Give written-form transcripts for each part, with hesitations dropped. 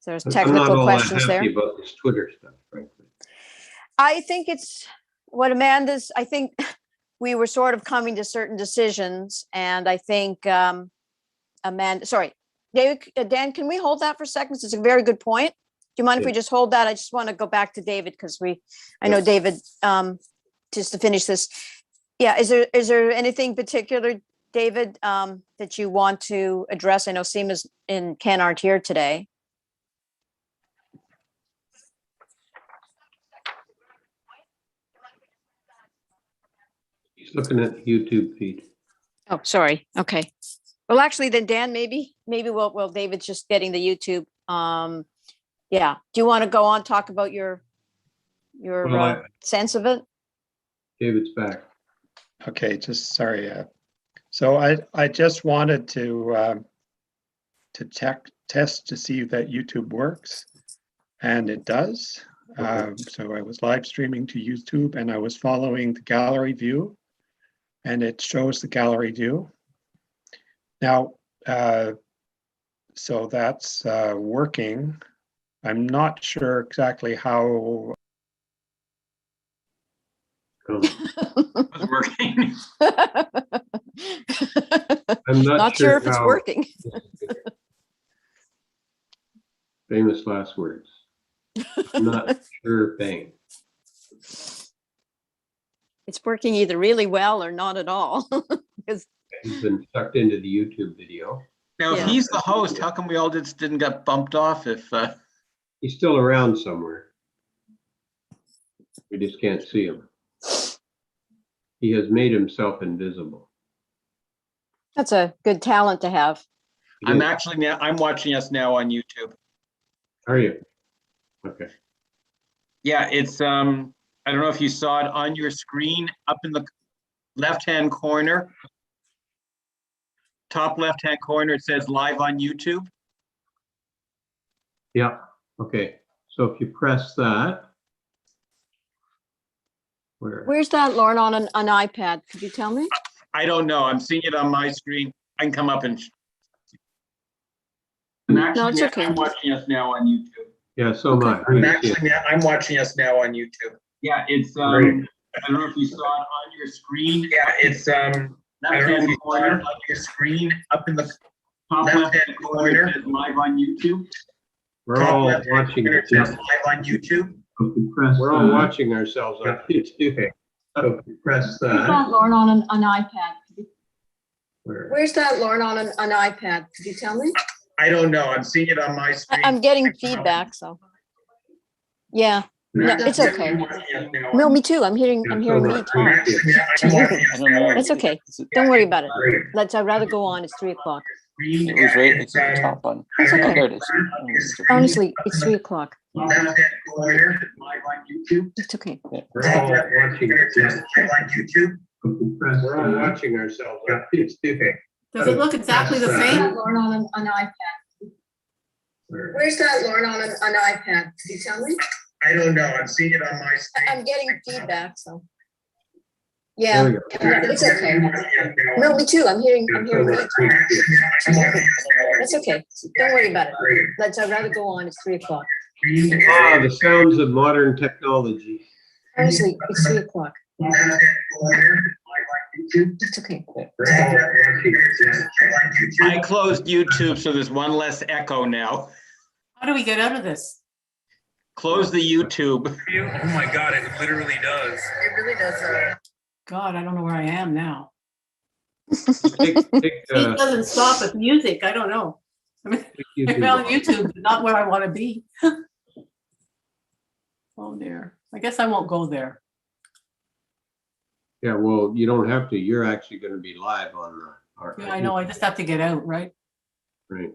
there's I'm not technical all that questions there. happy about this Twitter stuff, frankly. I think it's what Amanda's, I think we were sort of coming to certain decisions, and I think Amanda, sorry, David, Dan, can we hold that for a second? It's a very good point. Do you mind if we just hold that? I just want to go back to David because I know David, just to finish this. Yeah, is there anything particular, David, that you want to address? I know Seema's and Ken aren't here today. He's looking at the YouTube feed. Oh, sorry. Okay. Well, actually, then Dan, maybe well, David's just getting the YouTube. Yeah. Do you want to go on, talk about your sense of it? David's back. Okay, just sorry. So I just wanted to test to see that YouTube works, and it does. So I was live streaming to YouTube, and I was following the gallery view, and it shows the gallery view. Now, so that's working. I'm not sure exactly how. It's working. I'm Not sure if it's working. Famous last words. I'm not sure, bang. It's working either really well or not at all. Because He's been sucked into the YouTube video. Now, if Yeah. he's the host, how come we all just didn't get bumped off if He's still around somewhere. We just can't see him. He has made himself invisible. that's a good talent to have. I'm watching us now on YouTube. Are you? Okay. Yeah, it's I don't know if you saw it on your screen up in the left-hand corner. Top left-hand corner, it says live on YouTube. Yeah. Okay. So if you press that. Where's that, Lauren, on an iPad? Could you tell me? I don't know. I'm seeing it on my screen. I can come up and. It's okay. I'm watching us now on YouTube. Yeah, so am I. I'm watching us now on YouTube. Yeah, it's I don't know if you saw it on your screen. Yeah, it's I don't know if you saw it on your screen up in the top left-hand corner. It says live on YouTube. We're all watching it. It says live on YouTube. We're all watching ourselves on YouTube. So if you press Where's that. that, Lauren, on an iPad? Where? Where's that, Lauren, on an iPad? Could you tell me? I don't know. I'm seeing it on my screen. I'm getting feedback, so. Yeah, no, it's okay. No, me too. I'm hearing me talk. That's okay. Don't worry about it. I'd rather go on. It's 3 o'clock. It was right. It's at the top one. It's okay. There it is. Honestly, it's 3 o'clock. Live on YouTube. It's okay. We're all watching it. Live on YouTube. We're all watching ourselves on YouTube. Does it look exactly the same? Lauren, on an iPad. Where's that, Lauren, on an iPad? Could you tell me? I don't know. I'm seeing it on my screen. I'm getting feedback, so. Yeah, it's okay. No, me too. I'm hearing me talk. That's okay. Don't worry about it. I'd rather go on. It's 3 o'clock. Ah, the sounds of modern technology. Honestly, it's 3 o'clock. It's okay. I closed YouTube, so there's one less echo now. How do we get out of this? Close the YouTube. Oh my God, it literally does. It really does. God, I don't know where I am now. Take, It doesn't stop with music. I don't know. I mean, I found YouTube, but not where I want to be. Oh dear. I guess I won't go there. Yeah, well, you don't have to. You're actually going to be live on our. Yeah, I know. I just have to get out, right? Right.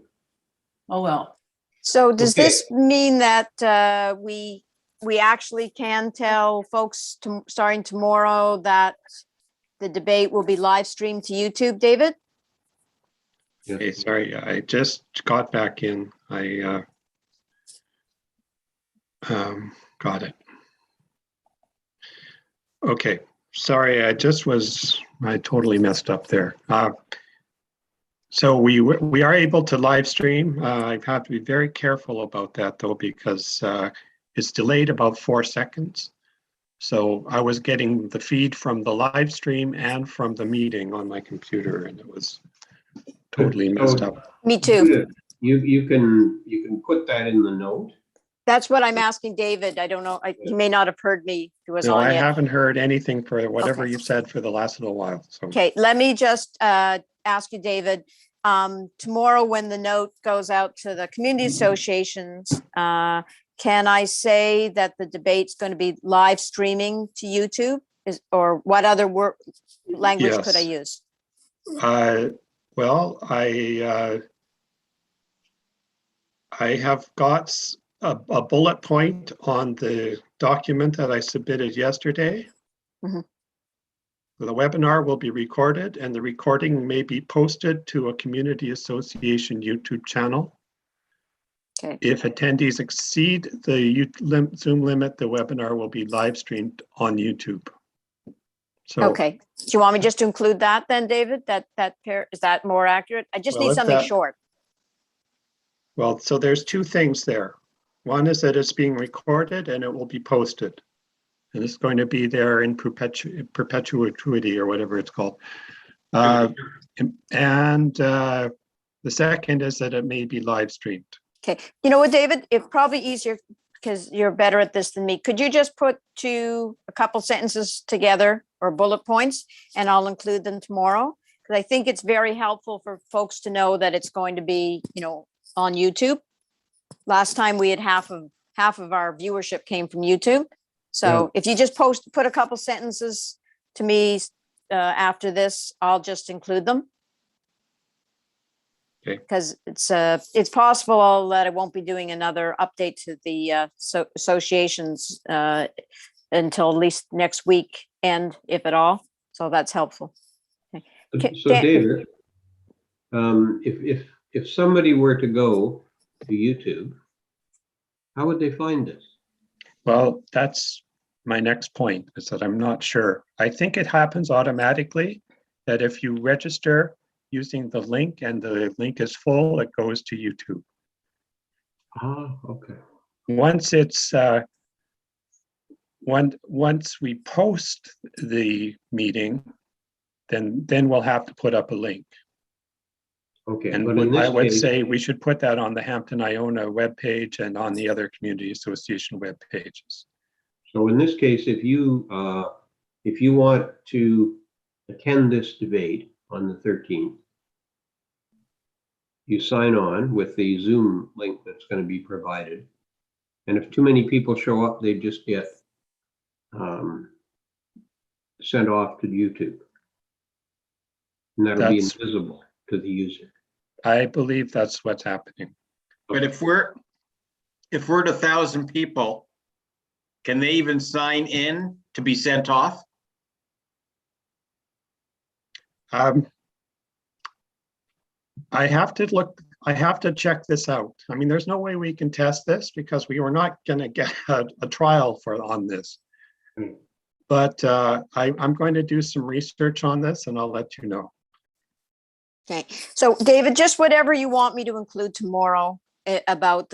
Oh well. So does Okay. this mean that we actually can tell folks starting tomorrow that the debate will be live streamed to YouTube, David? Yeah. Okay, sorry, I just got back in. I got it. Okay, sorry, I totally messed up there. So we are able to live stream. I have to be very careful about that though, because it's delayed about 4 seconds. So I was getting the feed from the live stream and from the meeting on my computer, and it was totally messed up. Me too. Judith, you can put that in the note. That's what I'm asking David. I don't know. He may not have heard me. He was No, on I yet. haven't heard anything for whatever Okay. you've said for the last little while. So Okay, let me just ask you, David, tomorrow when the note goes out to the community associations, can I say that the debate's going to be live streaming to YouTube? Or what other language could I Yes. use? Well, I have got a bullet point on the document that I submitted yesterday. Mhm. The webinar will be recorded and the recording may be posted to a community association YouTube channel. Okay. If attendees exceed the Zoom limit, the webinar will be live streamed on YouTube. So, Okay, do you want me just to include that then, David? Is that more accurate? I just Well, need if something that- short. well, so there's two things there. One is that it's being recorded and it will be posted. And it's going to be there in perpetuity or whatever it's called. And the second is that it may be live streamed. Okay, you know what, David, it's probably easier because you're better at this than me. Could you just put a couple sentences together or bullet points and I'll include them tomorrow? Because I think it's very helpful for folks to know that it's going to be, on YouTube. Last time we had half of our viewership came from YouTube. So if you just put a couple sentences to me after this, I'll just include them. Okay. Because it's possible that I won't be doing another update to the associations until at least next week end, if at all. So that's helpful. Okay. So David, if somebody were to go to YouTube, how would they find this? Well, that's my next point, is that I'm not sure. I think it happens automatically that if you register using the link and the link is full, it goes to YouTube. Ah, okay. Once it's once we post the meeting, then we'll have to put up a link. Okay, And but in this I would case, say we should put that on the Hampton Iona webpage and on the other community association web pages. so in this case, if you want to attend this debate on the 13th, you sign on with the Zoom link that's going to be provided. And if too many people show up, they just get sent off to YouTube. And that'll be invisible to the user. I believe that's what's happening. But if we're at 1,000 people, can they even sign in to be sent off? I have to check this out. I mean, there's no way we can test this because we were not going to get a trial on this. But I'm going to do some research on this and I'll let you know. Okay, so David, just whatever you want me to include tomorrow about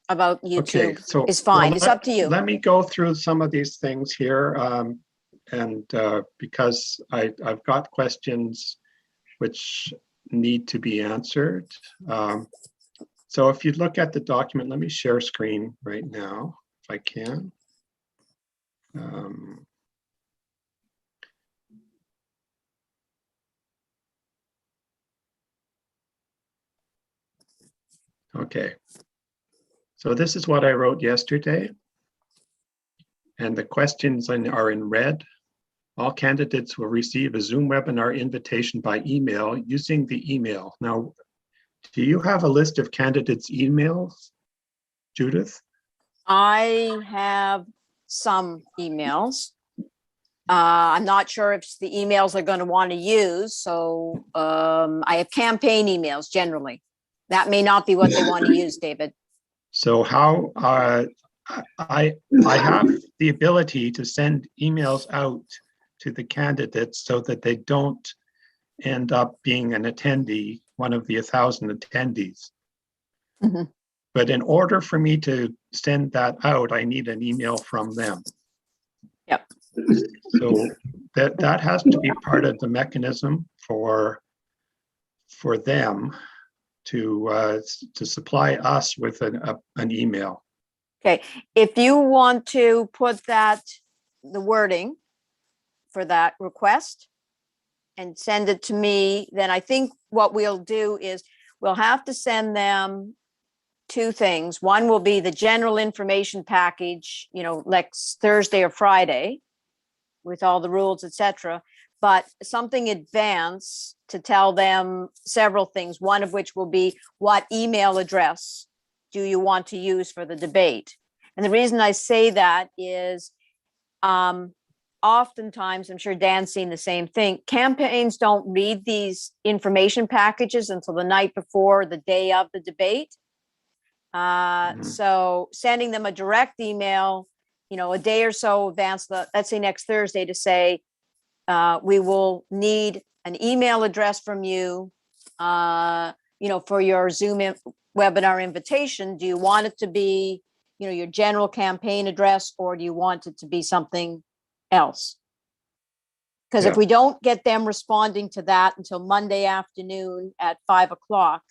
about YouTube Okay, so is fine. well, It's up to you. Let me go through some of these things here. And because I've got questions which need to be answered. So if you look at the document, let me share screen right now, if I can. Okay, so this is what I wrote yesterday. And the questions are in red. All candidates will receive a Zoom webinar invitation by email using the email. Now, do you have a list of candidates' emails, Judith? I have some emails. I'm not sure if the emails they're going to want to use. So I have campaign emails generally. That may not be what they want to use, David. So how I have the ability to send emails out to the candidates so that they don't end up being an attendee, one of the 1,000 attendees. Mhm. But in order for me to send that out, I need an email from them. Yep. So that has to be part of the mechanism for them to supply us with an email. Okay, if you want to put that, the wording for that request and send it to me, then I think what we'll do is we'll have to send them two things. One will be the general information package, next Thursday or Friday with all the rules, etc. But something advance to tell them several things, one of which will be what email address do you want to use for the debate? And the reason I say that is oftentimes, I'm sure Dan's seen the same thing, campaigns don't read these information packages until the night before, the day of the debate. So sending them a direct email, a day or so advance, let's say next Thursday, to say, we will need an email address from you, for your Zoom webinar invitation. Do you want it to be, your general campaign address, or do you want it to be something else? Because if Yeah. we don't get them responding to that until Monday afternoon at 5:00,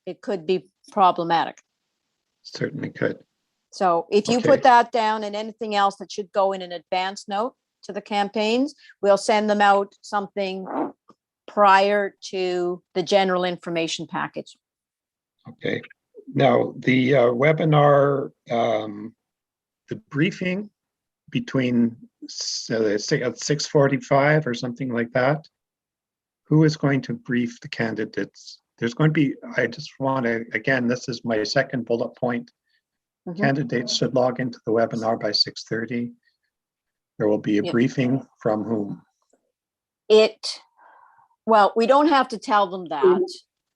it could be problematic. Certainly could. So if you Okay. put that down and anything else that should go in an advance note to the campaigns, we'll send them out something prior to the general information package. Okay. Now, the webinar, the briefing between at 6:45 or something like that, who is going to brief the candidates? There's going to be, I just want to, again, this is my second bullet point. Mhm. Candidates should log into the webinar by 6:30. There will be a Yep. briefing from whom? Well, we don't have to tell them that,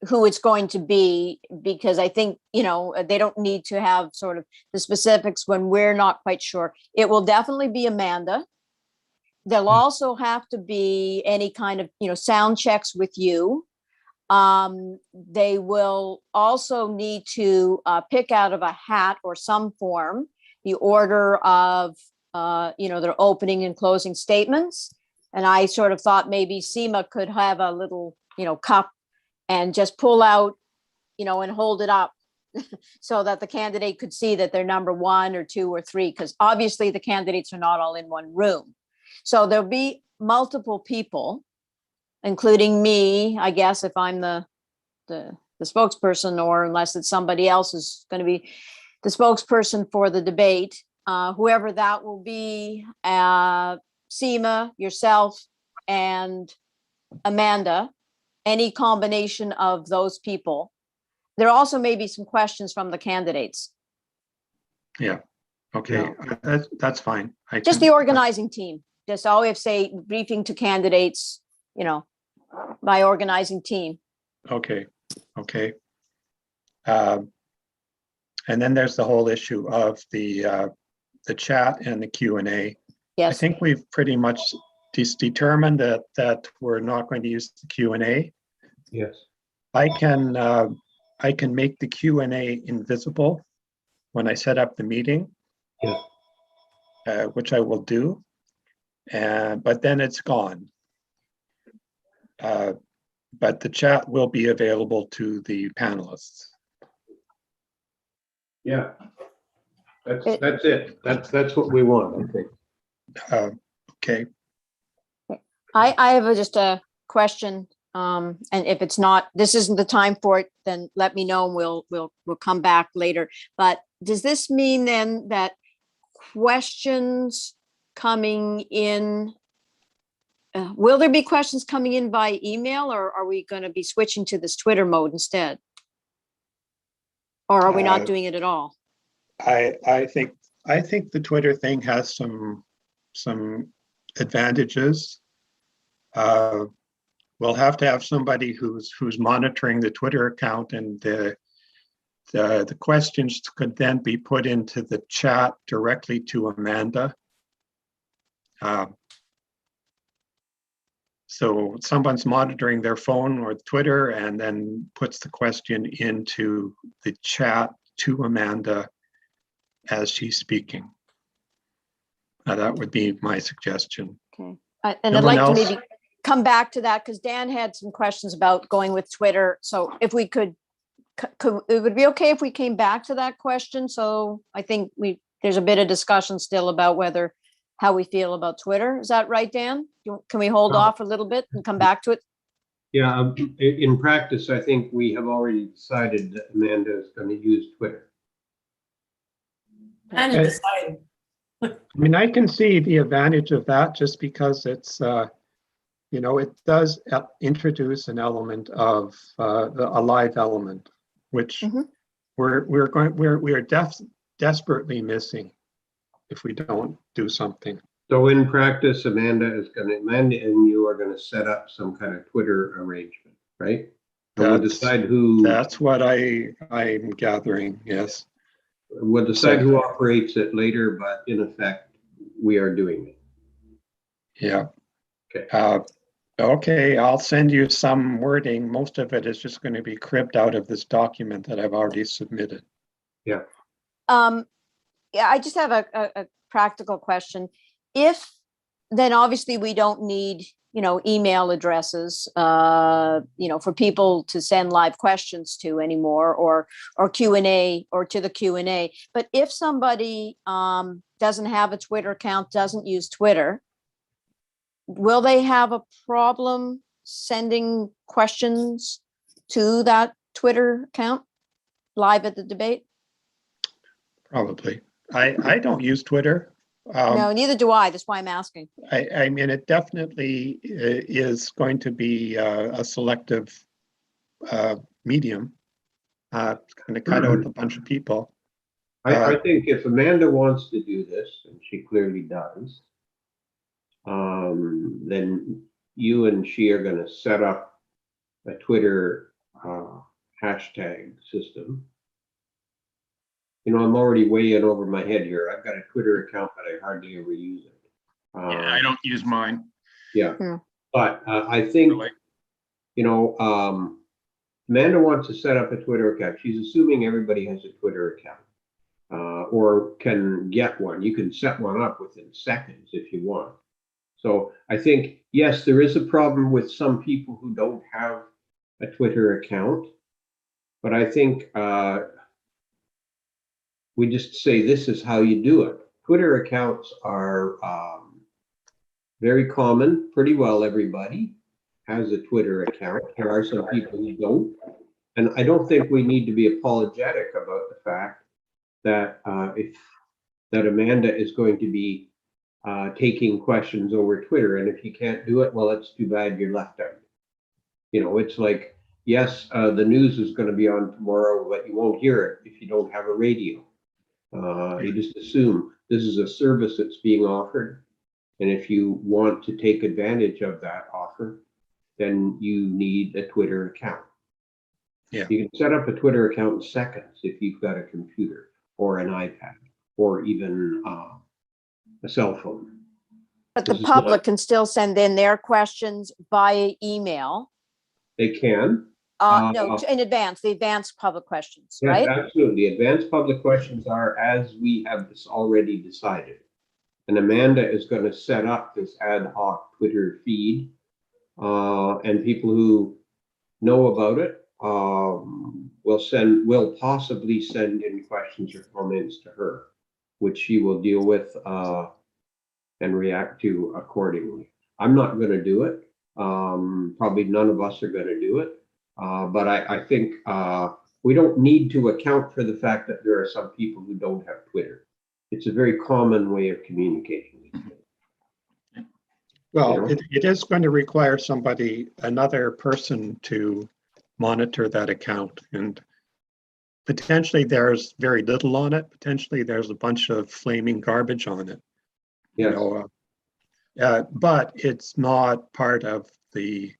who it's going to be, because I think, they don't need to have sort of the specifics when we're not quite sure. It will definitely be Amanda. There'll also have to be any kind of, sound checks with you. They will also need to pick out of a hat or some form the order of, their opening and closing statements. And I sort of thought maybe Seema could have a little, cup and just pull out, and hold it up so that the candidate could see that they're number 1 or 2 or 3, because obviously the candidates are not all in one room. So there'll be multiple people, including me, I guess, if I'm the spokesperson, or unless it's somebody else is going to be the spokesperson for the debate, whoever that will be, Seema, yourself, and Amanda, any combination of those people. There also may be some questions from the candidates. Yeah. Okay. That's fine. Just the organizing team. Just always say briefing to candidates, by organizing team. Okay. Okay. And then there's the whole issue of the chat and the Q&A. I Yes. think we've pretty much determined that we're not going to use the Q&A. Yes. I can make the Q&A invisible when I set up the meeting, which I will do, but then it's gone. But the chat will be available to the panelists. Yeah. That's it. That's what we want, I think. Okay. I have just a question. And if it's not, this isn't the time for it, then let me know and we'll come back later. But does this mean then that questions coming in, will there be questions coming in by email, or are we going to be switching to this Twitter mode instead? Or are we not doing it at all? I think the Twitter thing has some advantages. We'll have to have somebody who's monitoring the Twitter account, and the questions could then be put into the chat directly to Amanda. So someone's monitoring their phone or Twitter and then puts the question into the chat to Amanda as she's speaking. That would be my suggestion. Okay. And No I'd one like to else? maybe come back to that because Dan had some questions about going with Twitter. So if we could, it would be okay if we came back to that question. So I think there's a bit of discussion still about how we feel about Twitter. Is that right, Dan? Can we hold off a little bit and come back to it? Yeah, in practice, I think we have already decided that Amanda is going to use Twitter. Kind of decided. I mean, I can see the advantage of that just because it's, it does introduce an element of a live element, which Mhm. we are desperately missing if we don't do something. So in practice, Amanda and you are going to set up some kind of Twitter arrangement, right? And we'll decide who. That's what I'm gathering, yes. We'll decide who operates it later, but in effect, we are doing it. Yeah. Okay. Okay, I'll send you some wording. Most of it is just going to be cribbed out of this document that I've already submitted. Yeah. Yeah, I just have a practical question. Then obviously we don't need, email addresses, for people to send live questions to anymore or Q&A or to the Q&A. But if somebody doesn't have a Twitter account, doesn't use Twitter, will they have a problem sending questions to that Twitter account live at the debate? Probably. I don't use Twitter. No, neither do I. That's why I'm asking. I mean, it definitely is going to be a selective medium. It's going to cut out a bunch of people. I think if Amanda wants to do this, and she clearly does, then you and she are going to set up a Twitter hashtag system. I'm already way in over my head here. I've got a Twitter account, but I hardly ever use it. Yeah, I don't use mine. Yeah, Hmm. but I think, Really? Amanda wants to set up a Twitter account. She's assuming everybody has a Twitter account or can get one. You can set one up within seconds if you want. So I think, yes, there is a problem with some people who don't have a Twitter account, but I think we just say this is how you do it. Twitter accounts are very common. Pretty well everybody has a Twitter account. There are some people who don't. And I don't think we need to be apologetic about the fact that that Amanda is going to be taking questions over Twitter. And if you can't do it, well, it's too bad you're left out. It's like, yes, the news is going to be on tomorrow, but you won't hear it if you don't have a radio. You just assume this is a service that's being offered. And if you want to take advantage of that offer, then you need a Twitter account. Yeah. You can set up a Twitter account in seconds if you've got a computer or an iPad or even a cell phone. But the This is public not- can still send in their questions via email. They can. No, in advance, the advanced public questions, Yes, right? absolutely. Advanced public questions are as we have already decided. And Amanda is going to set up this ad hoc Twitter feed. And people who know about it will possibly send in questions or comments to her, which she will deal with and react to accordingly. I'm not going to do it. Probably none of us are going to do it. But I think we don't need to account for the fact that there are some people who don't have Twitter. It's a very common way of communicating. Well, it is going to require another person to monitor that account. And potentially there's very little on it. Potentially there's a bunch of flaming garbage on it. Yes. But it's not part of the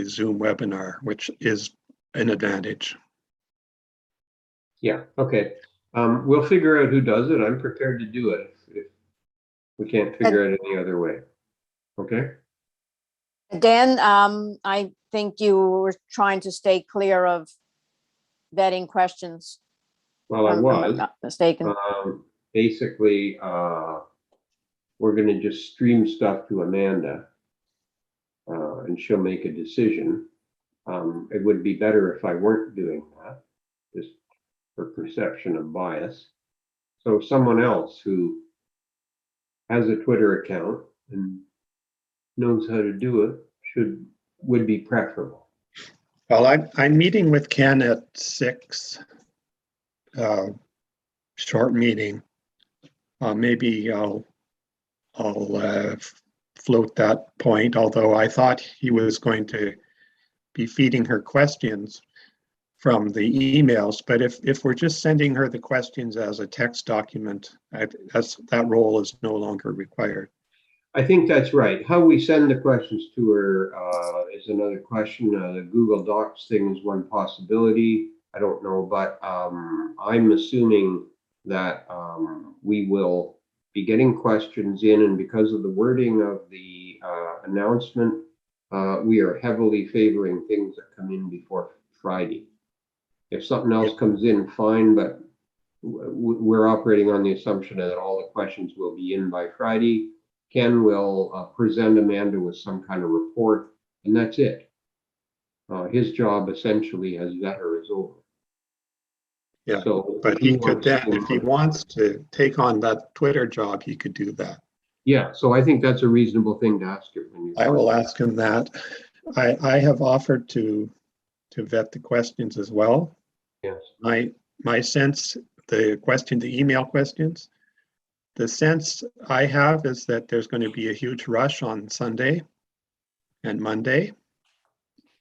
Zoom webinar, which is an advantage. Yeah, okay. We'll figure out who does it. I'm prepared to do it if we can't figure out any other way. Okay? Dan, I think you were trying to stay clear of vetting questions. Well, I if I'm was. not mistaken. Basically, we're gonna just stream stuff to Amanda. And she'll make a decision. It would be better if I weren't doing that, just for perception of bias. So someone else who has a Twitter account and knows how to do it would be preferable. Well, I'm meeting with Ken at 6, short meeting. Maybe I'll float that point, although I thought he was going to be feeding her questions from the emails. But if we're just sending her the questions as a text document, that role is no longer required. I think that's right. How we send the questions to her is another question. The Google Docs thing is one possibility. I don't know, but I'm assuming that we will be getting questions in, and because of the wording of the announcement, we are heavily favoring things that come in before Friday. If something else comes in, fine, but we're operating on the assumption that all the questions will be in by Friday. Ken will present Amanda with some kind of report, and that's it. His job essentially as veteran is over. Yeah, so but he could then, if he wants to take on that Twitter job, he could do that. Yeah, so I think that's a reasonable thing to ask him. I will ask him that. I have offered to vet the questions as well. Yes. My sense, the email questions, the sense I have is that there's going to be a huge rush on Sunday and Monday,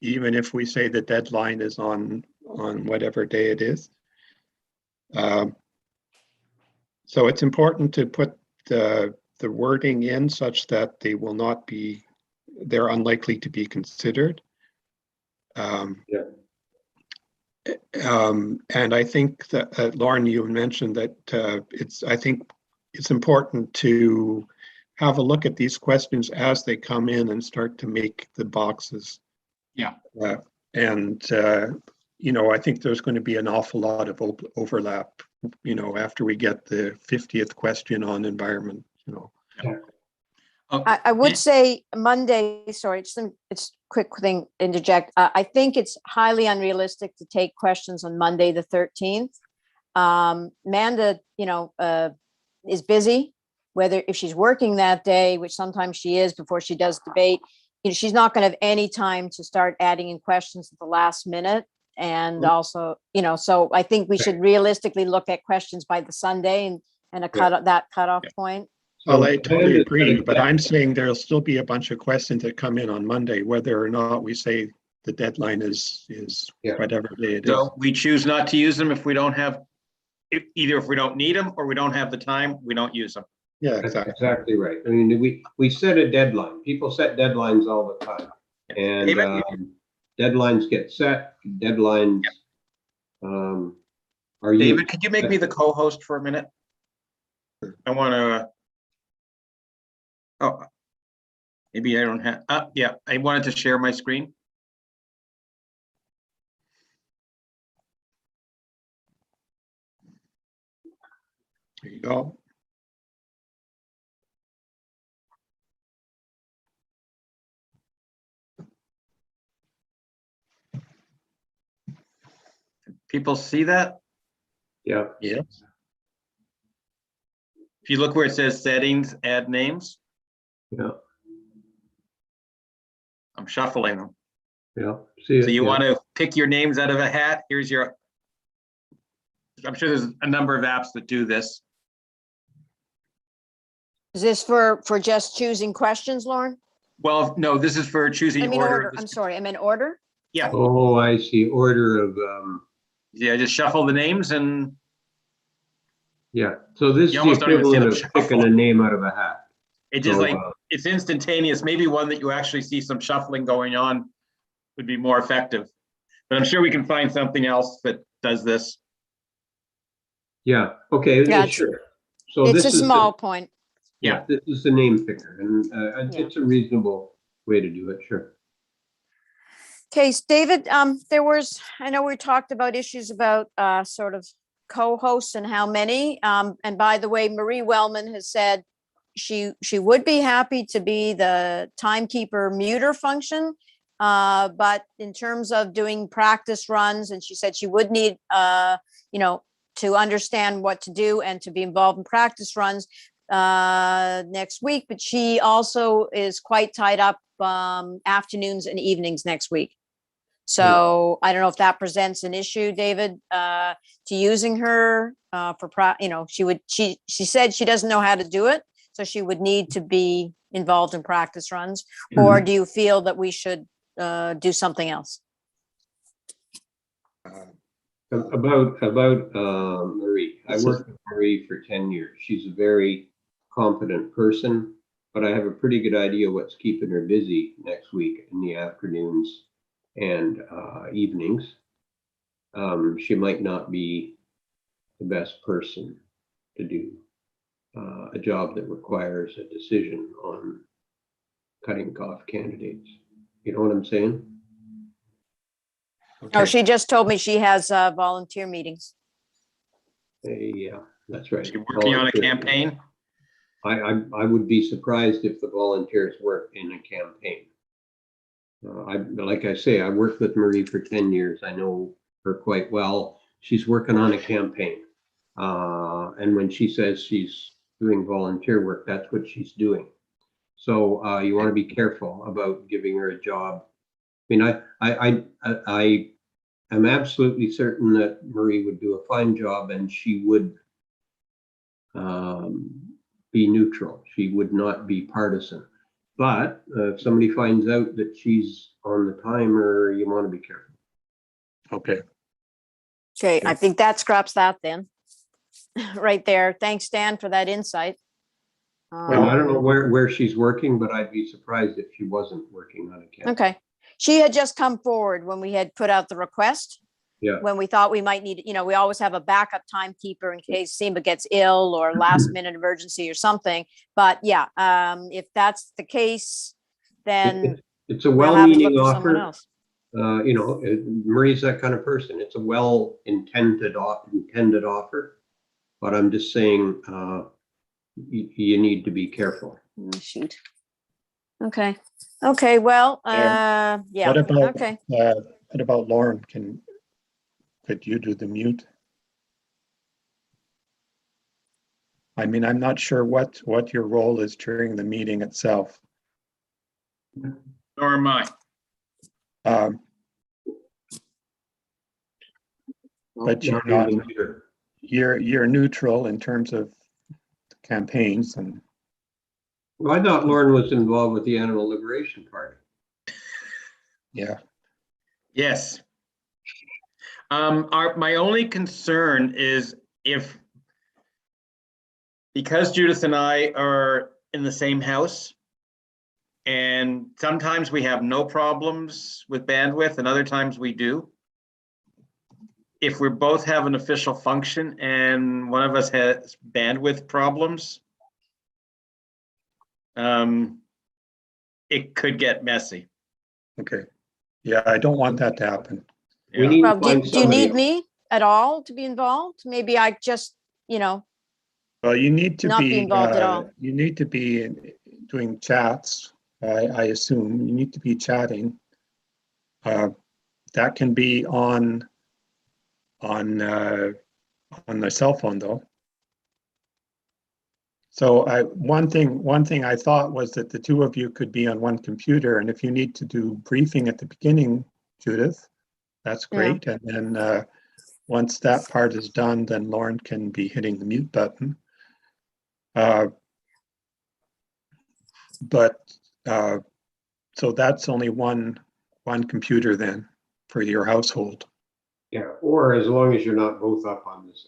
even if we say the deadline is on whatever day it is. So it's important to put the wording in such that they're unlikely to be considered. And I think that Lauren, you mentioned that I think it's important to have a look at these questions as they come in and start to make the boxes. Yeah. I think there's going to be an awful lot of overlap, after we get the 50th question on environment, I would say Monday, sorry, it's a quick thing, interject. I think it's highly unrealistic to take questions on Monday, the 13th. Amanda, is busy, whether if she's working that day, which sometimes she is before she does debate, she's not going to have any time to start adding in questions at the last minute. And also, so I think we should realistically look at questions by the Sunday and that cutoff point. Well, I totally agree, but I'm saying there'll still be a bunch of questions that come in on Monday, whether or not we say the deadline is whatever day it is. So we choose not to use them if we don't have, either if we don't need them or we don't have the time, we don't use them. Yeah, That's exactly. exactly right. I mean, we set a deadline. People set deadlines all the time. And deadlines get set, deadlines are used. David, could you make me the co-host for a minute? I want to, oh, maybe I don't have, yeah, I wanted to share my screen. There you go. People see that? Yeah. Yeah. If you look where it says settings, add names, Yeah. I'm shuffling them. Yeah. See So you want to pick your names out of a hat. Here's your, I'm sure there's a number of apps that do this. Is this for just choosing questions, Lauren? Well, no, this is for choosing I mean order. order. I'm sorry, I meant order. Yeah. Oh, I see. Order of Yeah, just shuffle the names and yeah. So this is you the almost don't even see equivalent them of picking shuffle. a name out of a hat. It just So, it's instantaneous. Maybe one that you actually see some shuffling going on would be more effective. But I'm sure we can find something else that does this. yeah. Okay. Yeah, Sure. So It's this a is small point. yeah. This is the name picker, and Yeah. it's a reasonable way to do it, sure. Okay, David, I know we talked about issues about sort of co-hosts and how many. And by the way, Marie Wellman has said she would be happy to be the timekeeper muter function. But in terms of doing practice runs, and she said she would need, to understand what to do and to be involved in practice runs next week. But she also is quite tied up afternoons and evenings next week. So I don't know if that presents an issue, David, to using her she said she doesn't know how to do it. So she would need to be involved in practice runs. Or do you feel that we should do something else? About Marie. I worked with Marie for 10 years. She's a very competent person, but I have a pretty good idea what's keeping her busy next week in the afternoons and evenings. She might not be the best person to do a job that requires a decision on cutting off candidates. You know what I'm saying? Oh, she just told me she has volunteer meetings. Yeah, that's right. Is she working on a campaign? I would be surprised if the volunteers weren't in a campaign. Like I say, I worked with Marie for 10 years. I know her quite well. She's working on a campaign. And when she says she's doing volunteer work, that's what she's doing. So you want to be careful about giving her a job. I mean, I am absolutely certain that Marie would do a fine job and she would be neutral. She would not be partisan. But if somebody finds out that she's on the timer, you want to be careful. Okay. Okay, I think that scraps that then. Right there. Thanks, Dan, for that insight. Well, I don't know where she's working, but I'd be surprised if she wasn't working on a campaign. Okay. She had just come forward when we had put out the request. Yeah. When we thought we might need, we always have a backup timekeeper in case SEMA gets ill or last minute emergency or something. But yeah, if that's the case, then it's a we'll have to well-meaning look for someone offer. else. Marie's that kind of person. It's a well-intended offer, but I'm just saying you need to be careful. Oh, shoot. Okay. Okay. Well, yeah. What about, okay. what about Lauren? Could you do the mute? I mean, I'm not sure what your role is during the meeting itself. Nor am I. But you're not, you're neutral in terms of campaigns and. Well, I thought Lauren was involved with the Animal Liberation Party. Yeah. Yes. My only concern is because Judith and I are in the same house, and sometimes we have no problems with bandwidth and other times we do. If we both have an official function and one of us has bandwidth problems, it could get messy. Okay. Yeah, I don't want that to happen. We need Well, to find do you need somebody else. me at all to be involved? Maybe I just, Well, you need to not be involved at all. You need to be doing chats. I assume you need to be chatting. That can be on the cell phone though. So one thing I thought was that the two of you could be on one computer, and if you need to do briefing at the beginning, Judith, that's great. Yeah. And then once that part is done, then Lauren can be hitting the mute button. So that's only one computer then for your household. Yeah, or as long as you're not both up on this.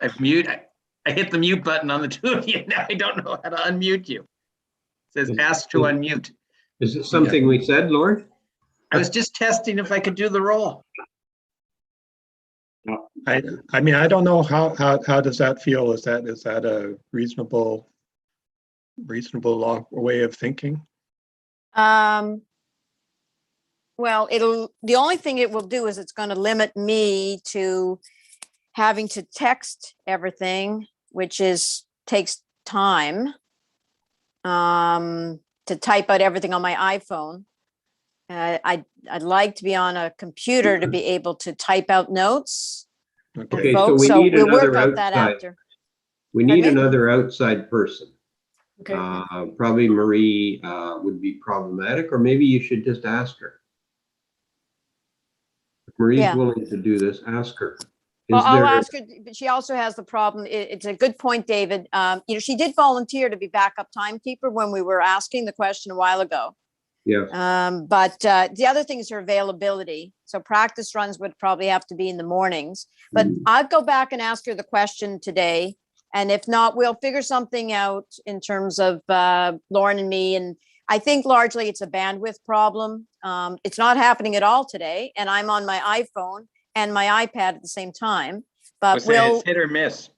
I hit the mute button on the two of you. Now I don't know how to unmute you. It says ask to unmute. Is it something we said, Lauren? I was just testing if I could do the roll. I mean, I don't know how does that feel? Is that a reasonable way of thinking? Well, the only thing it will do is it's going to limit me to having to text everything, which takes time. To type out everything on my iPhone. I'd like to be on a computer to be able to type out notes. Okay, for so folks, we need we'll work another out that outside. after. We need Pardon me? another outside person. Okay. Probably Marie would be problematic, or maybe you should just ask her. If Marie's Yeah. willing to do this, ask her. Well, Is I'll there, ask her, but she also has the problem. It's a good point, David. She did volunteer to be backup timekeeper when we were asking the question a while ago. yeah, But the other thing is her availability. So practice runs would probably have to be in the mornings. But I'll go back and ask her the question today. And if not, we'll figure something out in terms of Lauren and me. And I think largely it's a bandwidth problem. It's not happening at all today. And I'm on my iPhone and my iPad at the same time. But It's hit or miss.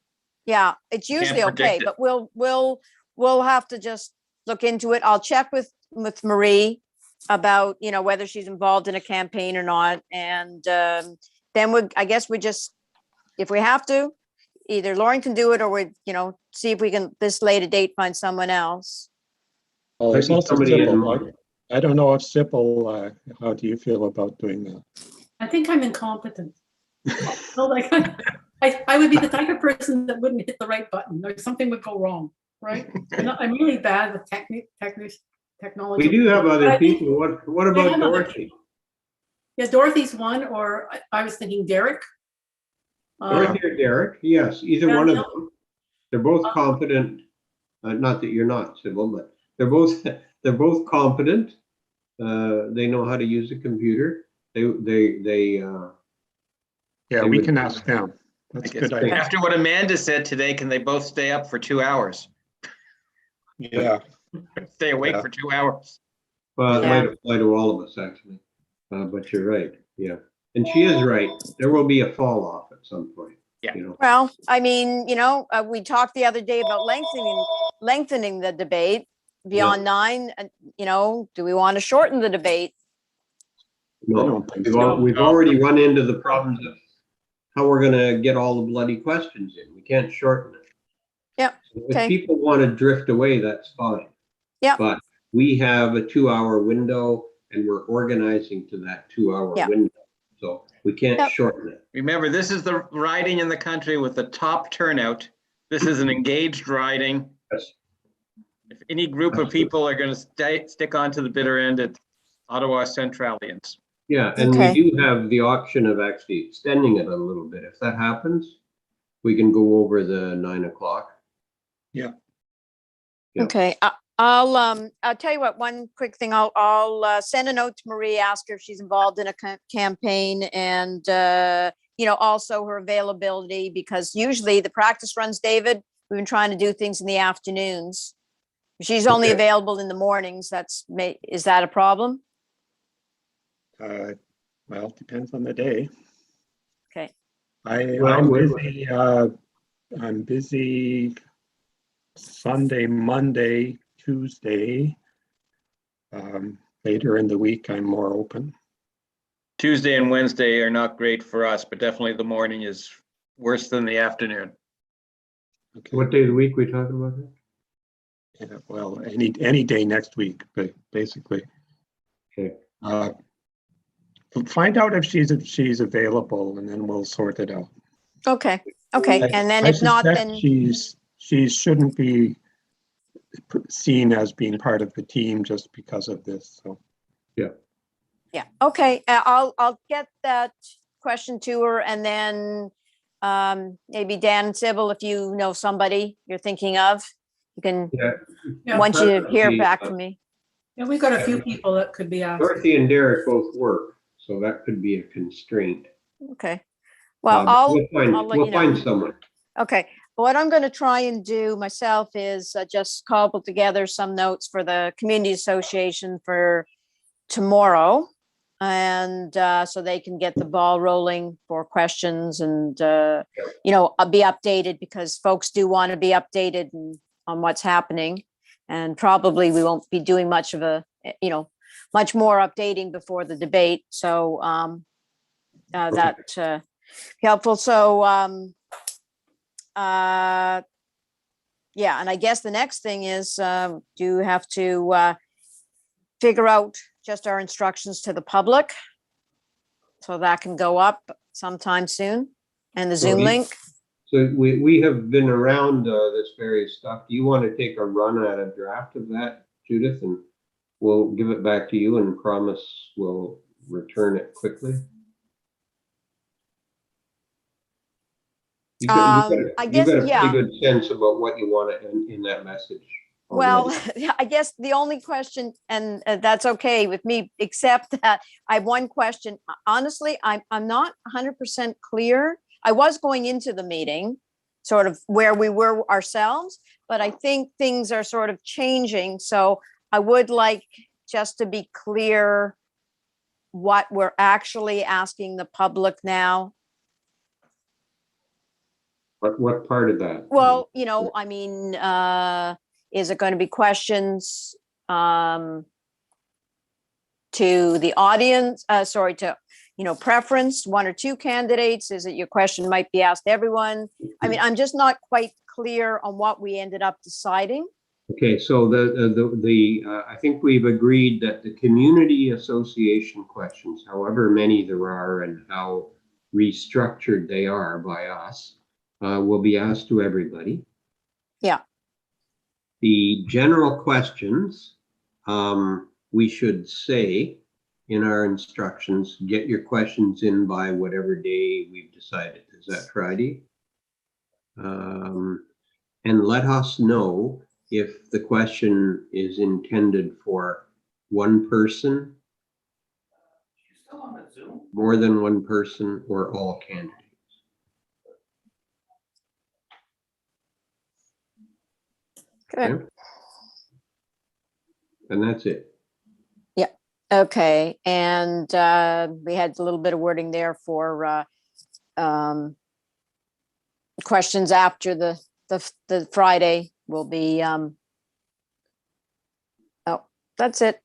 yeah, it's usually okay, predict it. but we'll have to just look into it. I'll check with Marie about, whether she's involved in a campaign or not. And then I guess we just, if we have to, either Lauren can do it, or we, see if we can, this late a date, find someone else. Well, there's Maybe also somebody in Sybil. mind. I don't know if Sybil, how do you feel about doing that? I think I'm incompetent. So like, I would be the type of person that wouldn't hit the right button, or something would go wrong, right? I'm really bad with technology. We do have But other I think- people. What about have other Dorothy? Yeah, Dorothy's one, or I was thinking Derek. Dorothy or Derek? Yes, either yeah, one of no. them. They're both competent. Not that you're not, Sybil, but they're both competent. They know how to use a computer. Yeah, They we would- can ask them. That's a good idea. After what Amanda said today, can they both stay up for 2 hours? Yeah, Stay awake Yeah. for 2 hours? Well, it Yeah. might apply to all of us, actually. But you're right, yeah. And she is right. There will be a fall off at some point. Yeah. Well, I mean, we talked the other day about lengthening the debate beyond 9. Do we want to shorten the debate? No, don't think we've so. we've already run into the problems of how we're gonna get all the bloody questions in. We can't shorten it. Yep, So okay. If people want to drift away, that's fine. Yep. But we have a 2-hour window and we're organizing to that 2-hour Yep. window. So we can't Yep. shorten it. Remember, this is the riding in the country with the top turnout. This is an engaged riding. Yes. If any group of Absolutely. people are going to stick on to the bitter end, it's Ottawa Centralians. Yeah, and Okay. we do have the option of actually extending it a little bit. If that happens, we can go over the 9 o'clock. Yeah. Okay, I'll tell you what, one quick thing, I'll send a note to Marie, ask her if she's involved in a campaign, and, also her availability, because usually the practice runs, David, we've been trying to do things in the afternoons. If she's only Okay. available in the mornings, is that a problem? well, it depends on the day. Okay, I'm busy Sunday, Monday, Tuesday. Later in the week, I'm more open. Tuesday and Wednesday are not great for us, but definitely the morning is worse than the afternoon. Okay. What day of the week we talking about? Yeah, well, any day next week, but basically. Okay. Find out if she's available, and then we'll sort it out. okay, and then I if not, suspect then, she shouldn't be seen as being part of the team just because of this. So yeah, okay, I'll get that question to her, and then maybe Dan and Sybil, if you know somebody you're thinking of, you can, Yeah. once you hear Preferably, back from me. Yeah, we've got a few people that could be asked. Dorothy and Derek both work, so that could be a constraint. Okay, well, I'll let We'll you find know. someone. Okay, what I'm going to try and do myself is just cobble together some notes for the community association for tomorrow. And so they can get the ball rolling for questions and, be updated, because folks do want to be updated on what's happening. And probably we won't be doing much of much more updating before the debate. So that helpful. So yeah, and I guess the next thing is do have to figure out just our instructions to the public. So that can go up sometime soon, and the So Zoom you- link. So we have been around this various stuff. Do you want to take a run at a draft of that, Judith? And we'll give it back to you and promise we'll return it quickly. You've got I guess, a pretty yeah. good sense about what you want in that message. Well, already. I guess the only question, and that's okay with me, except that I have one question. Honestly, I'm not 100% clear. I was going into the meeting sort of where we were ourselves, but I think things are sort of changing. So I would like just to be clear what we're actually asking the public now. What part of that? Well, I mean, is it going to be questions to the audience, preference, one or two candidates? Is it your question might be asked to everyone? I mean, I'm just not quite clear on what we ended up deciding. Okay, so I think we've agreed that the community association questions, however many there are and how restructured they are by us, will be asked to everybody. Yeah. The general questions, we should say in our instructions, get your questions in by whatever day we've decided. Is that Friday? And let us know if the question is intended for one person, more than one person, or all candidates. Okay. And that's it. Okay. And we had a little bit of wording there for questions after the Friday will be. Oh, that's it.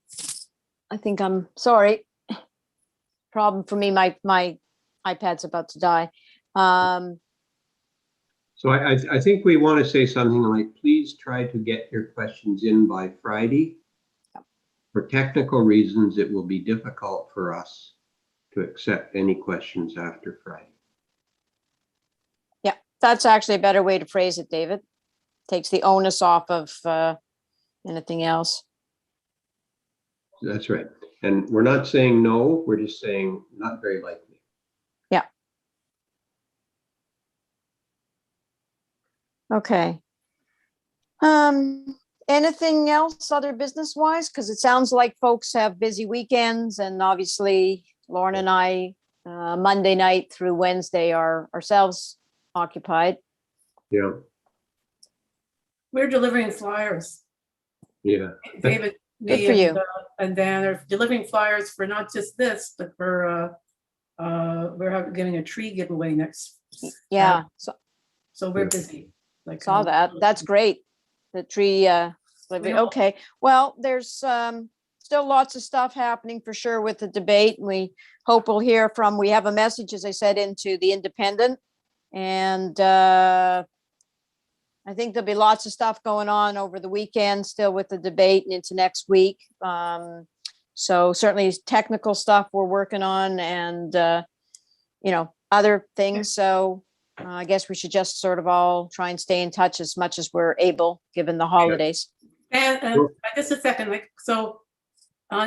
I think I'm sorry. Problem for me. My iPad's about to die. So I think we want to say something like, please try to get your questions in by Friday. For technical reasons, it will be difficult for us to accept any questions after Friday. Yeah, that's actually a better way to phrase it, David. Takes the onus off of anything else. That's right. And we're not saying no, we're just saying not very likely. Yeah. Okay. Anything else other business wise? Because it sounds like folks have busy weekends, and obviously Lauren and I, Monday night through Wednesday are ourselves occupied. Yeah. We're delivering flyers. Yeah. David, Good me for you. and Dan are delivering flyers for not just this, but for we're giving a tree giveaway next. Yeah, So we're Yeah. busy. Like saw that. That's great. The tree, delivery. Yeah. Okay. Well, there's still lots of stuff happening for sure with the debate. We hope we'll hear from, we have a message, as I said, into the Independent. And I think there'll be lots of stuff going on over the weekend still with the debate and into next week. So certainly technical stuff we're working on, and other things. So I guess we should just sort of all try and stay in touch as much as we're able, given the holidays. And just a second,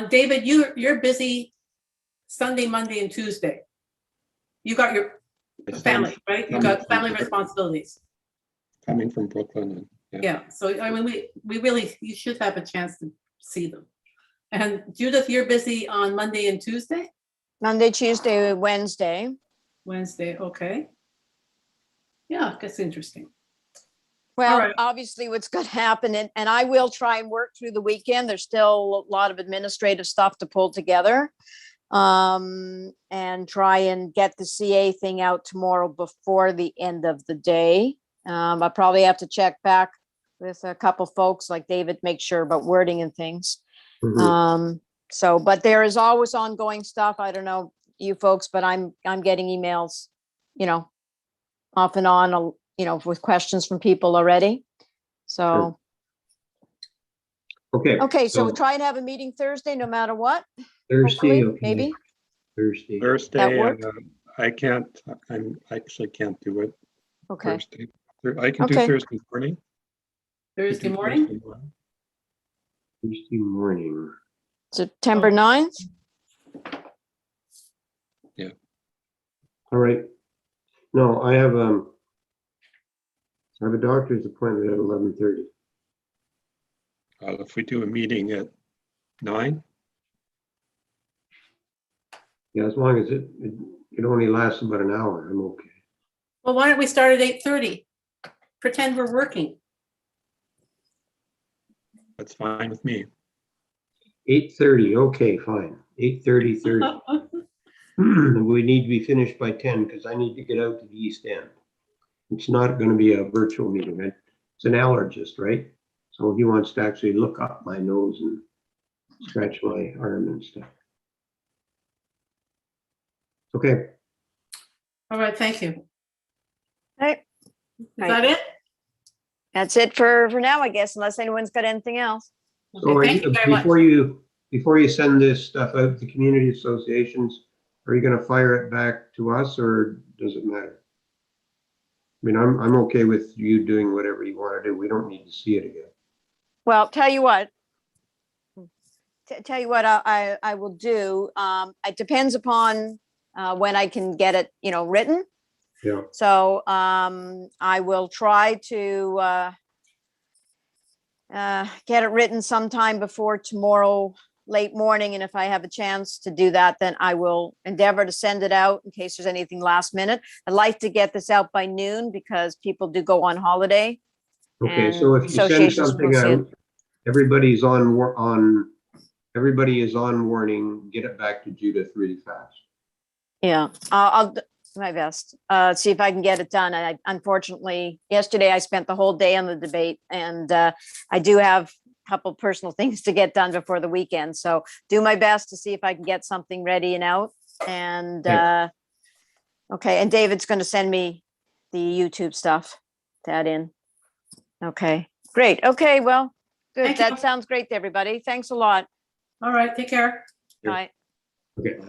David, you're busy Sunday, Monday, and Tuesday. You got your family, right? You got family responsibilities. Coming from Brooklyn. And, Yeah. So I mean, you should have a chance to see them. And Judith, you're busy on Monday and Tuesday? Monday, Tuesday, Wednesday. Wednesday, okay. Yeah, that's interesting. Well, right. obviously what's going to happen, and I will try and work through the weekend. There's still a lot of administrative stuff to pull together. and try and get the CA thing out tomorrow before the end of the day. I'll probably have to check back with a couple folks like David, make sure about wording and things. Mhm. So, but there is always ongoing stuff. I don't know you folks, but I'm getting emails, off and on, with questions from people already. So, Okay. okay, so we'll try and have a meeting Thursday, no matter what. Thursday, Hopefully, okay. maybe. Thursday. Thursday, work? I actually can't do it Okay, Thursday. I can do Okay. Thursday morning. Thursday morning? Thursday morning. September Oh. 9th. All right. No, I have a doctor's appointment at 11:30. If we do a meeting at 9, Yeah, as long as it only lasts about an hour, I'm okay. Well, why don't we start at 8:30? Pretend we're working. that's fine with me. 8:30, okay, fine. 8:30 Thursday. We need to be finished by 10 because I need to get out to the East End. It's not going to be a virtual meeting. It's an allergist, right? So he wants to actually look up my nose and scratch my arm and stuff. Okay. All right, thank you. Right. Is Right. that it? That's it for now, I guess, unless anyone's got anything else. So Okay, thank you very much. before you send this stuff out to community associations, are you going to fire it back to us or does it matter? I mean, I'm okay with you doing whatever you want to do. We don't need to see it again. Well, tell you what. Tell you what I will do. It depends upon when I can get it, written. Yeah. So I will try to get it written sometime before tomorrow late morning. And if I have a chance to do that, then I will endeavor to send it out in case there's anything last minute. I'd like to get this out by noon because people do go on holiday. Okay, so and if you send associations something will see it. out, everybody is on warning, get it back to Judith really fast. Yeah, I'll do my best. See if I can get it done. And unfortunately, yesterday I spent the whole day on the debate, and I do have a couple personal things to get done before the weekend. So do my best to see if I can get something ready and out. And okay, and David's going to send me the YouTube stuff to add in. Okay, great. Okay, well, good. Thank you. That sounds great to everybody. Thanks a lot. All right, take care. Yeah. Bye. Okay.